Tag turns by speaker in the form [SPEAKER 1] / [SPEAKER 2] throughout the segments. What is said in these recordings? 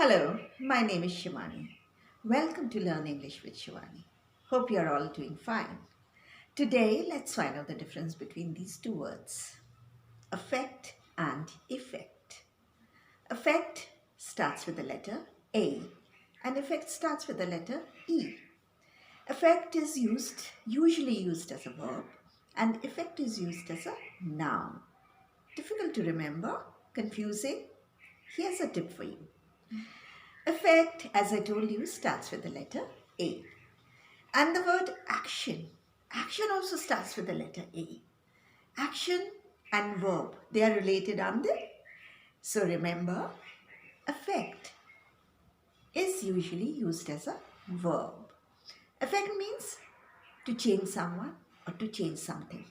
[SPEAKER 1] Hello, my name is Shivani. Welcome to Learn English with Shivani. Hope you're all doing fine. Today, let's find out the difference between these two words, affect and effect. Affect starts with the letter A and effect starts with the letter E. Affect is usually used as a verb and effect is used as a noun. Difficult to remember? Confusing? Here's a tip for you. Affect, as I told you, starts with the letter A. And the word action. Action also starts with the letter A. Action and verb, they are related, aren't they? So remember, affect is usually used as a verb. Affect means to change someone or to change something,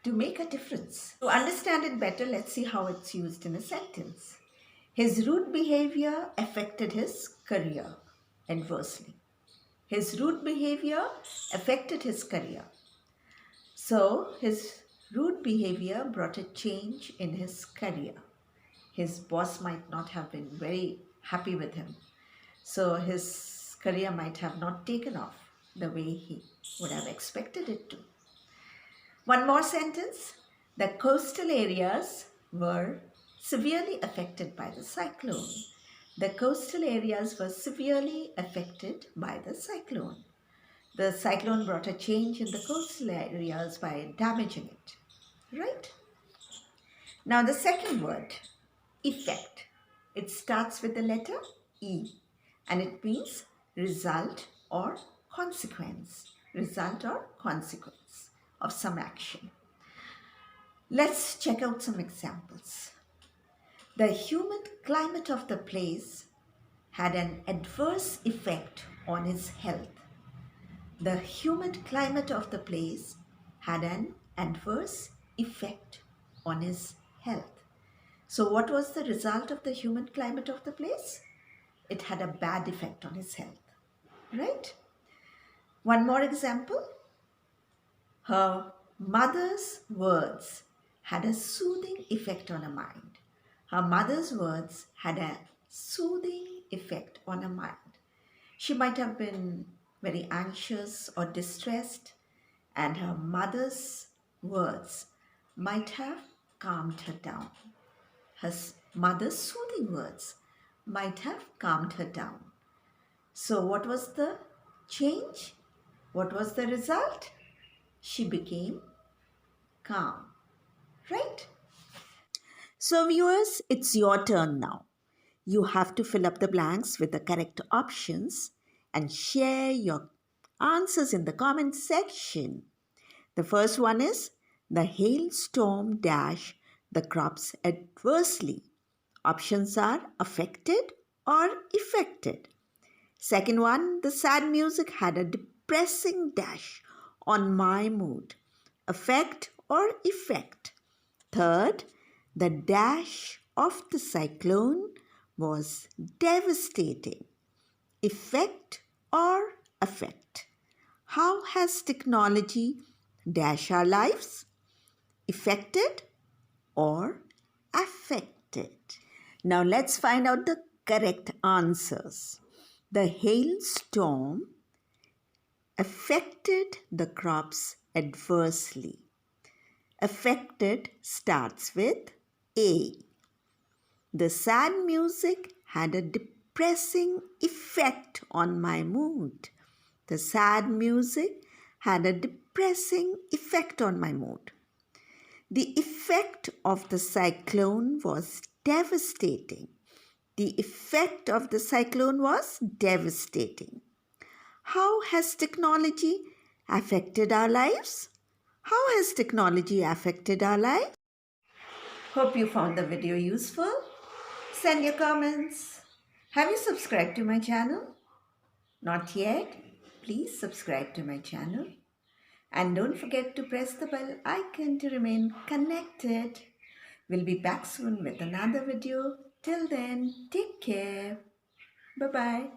[SPEAKER 1] to make a difference. To understand it better, let's see how it's used in a sentence. His rude behavior affected his career adversely. His rude behavior affected his career. So, his rude behavior brought a change in his career. His boss might not have been very happy with him. So, his career might have not taken off the way he would have expected it to. One more sentence. The coastal areas were severely affected by the cyclone. The coastal areas were severely affected by the cyclone. The cyclone brought a change in the coastal areas by damaging it. Right? Now the second word, effect. It starts with the letter E and it means result or consequence. Result or consequence of some action. Let's check out some examples. The humid climate of the place had an adverse effect on his health. The humid climate of the place had an adverse effect on his health. So what was the result of the humid climate of the place? It had a bad effect on his health, right? One more example. Her mother's words had a soothing effect on her mind. Her mother's words had a soothing effect on her mind. She might have been very anxious or distressed, and her mother's words might have calmed her down. Her mother's soothing words might have calmed her down. So, what was the change? What was the result? She became calm, right? So, viewers, it's your turn now. You have to fill up the blanks with the correct options and share your answers in the comment section. The first one is the hailstorm dash the crops adversely. Options are affected or effected. Second one, the sad music had a depressing dash on my mood. Affect or effect. Third, the dash of the cyclone was devastating. Effect or affect. How has technology dashed our lives? Affected or affected? Now let's find out the correct answers. The hailstorm affected the crops adversely. Affected starts with A. The sad music had a depressing effect on my mood. The sad music had a depressing effect on my mood. The effect of the cyclone was devastating. The effect of the cyclone was devastating. How has technology affected our lives? How has technology affected our lives? Hope you found the video useful. Send your comments. Have you subscribed to my channel? Not yet? Please subscribe to my channel. And don't forget to press the bell icon to remain connected. We'll be back soon with another video. Till then, take care. Bye-bye.